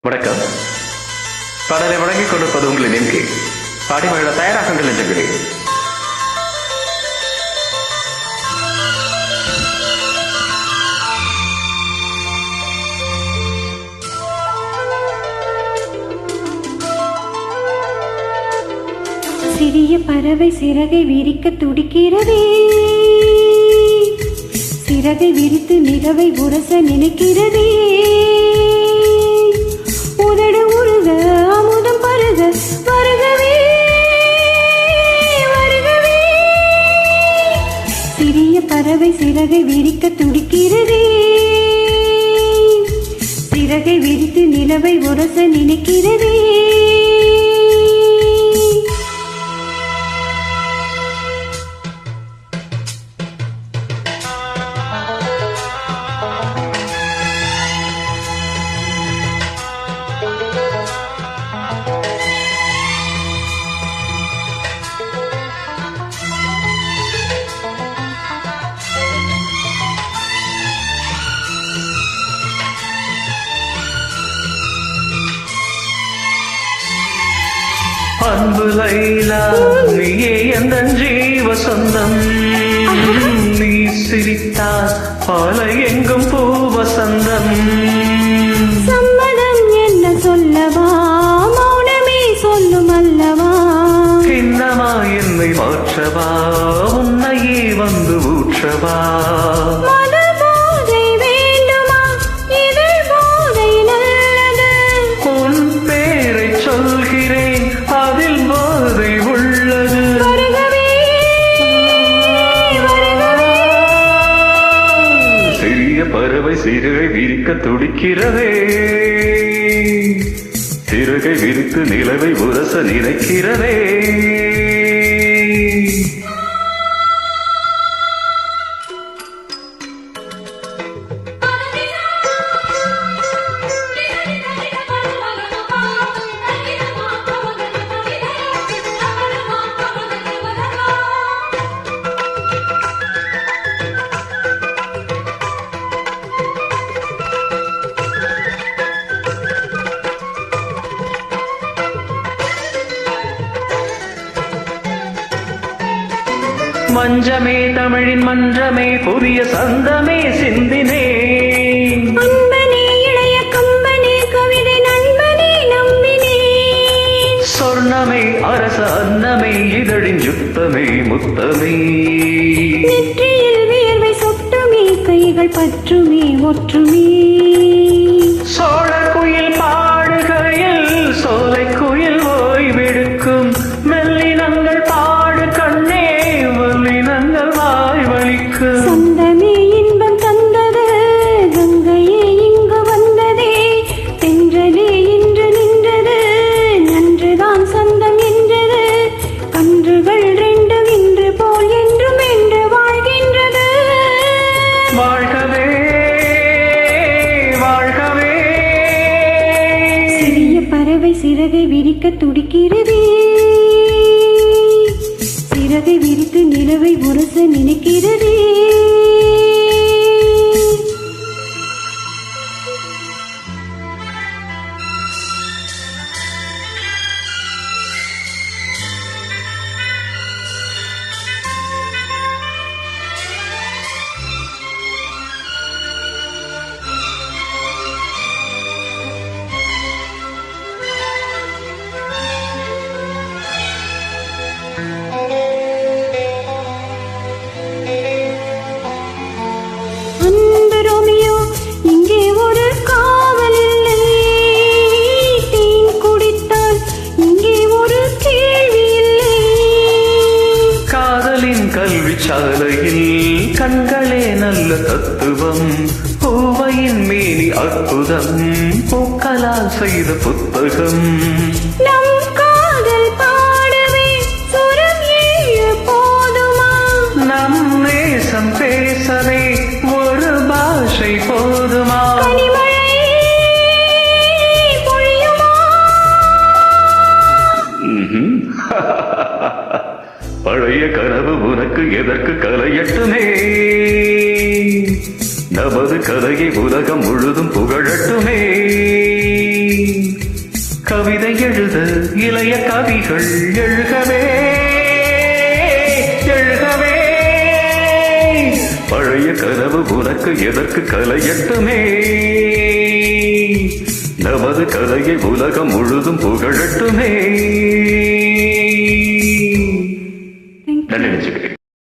வணக்கம். பாடலை வழங்கிக் கொண்டிருப்பது உங்களின் எம்கே. பாடி மகிழ தயாராகுங்கள் நெஞ்சங்களே. சிறிய பறவை சிறகை விரிக்க துடிக்கிறதே, சிறகை விரித்து நிலவை உரச நினைக்கிறதே. உதடு உருக அமுதம் பருக வருகவே வருகவே. சிறிய பறவை சிறகை விரிக்க துடிக்கிறதே, சிறகை விரித்து நிலவை உரச நினைக்கிறதே. அன்பு லைலா, நீயே எந்த ஜீவ சொந்தம். நீ சிரித்தால் பல எங்கும் பூவசந்தம். சம்மதம் என்ன சொல்லவா, மௌனமே சொல்லும் அல்லவா. கிண்ணமா என்னை மாற்றவா, உன்னையே வந்து ஊற்றவா. பறவை சிறகை விரிக்க துடிக்கிறதே, சிறகை விரித்து நிலவை உரச நினைக்கிறதே. மஞ்சமே தமிழின் மன்றமே, புதிய சந்தமே சிந்தினே. அன்பனே இளைய கம்பனே, கவிதை நண்பனே நம்பினே. சொர்ணமே அரச அன்னமே, இதழின் யுத்தமே முத்தமே. நெற்றியில் வியர்வை சொட்டுமே, கைகள் பற்றுமே ஒற்றுமே. சோழ குயில் பாடுகையில் சோலை குயில் ஓய்வெடுக்கும். மெல்லினங்கள் பாடு கண்ணே, வல்லினங்கள் வாய் வலிக்கு. சொந்தமே இன்பம் தந்தது, கங்கையே இங்கு வந்ததே. தென்றலே இன்று நின்றது, நன்றுதான் சொந்தம் என்றது. கன்றுகள் ரெண்டும் இன்று போல் என்றும் என்று வாழ்கின்றது. வாழ்கவே வாழ்கவே. சிறிய பறவை சிறகை விரிக்க துடிக்கிறதே, சிறகை விரித்து நிலவை உரச நினைக்கிறதே. சாலையில் கண்களே நல்ல தத்துவம். பூவையின் மேனி அற்புதம், பூக்களால் செய்த புத்தகம். நம் காதல் பாடவே சுரம் ஏழு போதுமா, நம் நேசம் பேசவே ஒரு பாஷை போதுமா. பழைய கனவு உனக்கு எதற்கு கலையட்டுமே, நமது கதையை உலகம் முழுதும் புகழட்டுமே. கவிதை எழுத இளைய கவிகள் எழுகவே எழுகவே. பழைய கனவு உனக்கு எதற்கு கலையட்டுமே, நமது கலையை உலகம் முழுதும் புகழட்டுமே.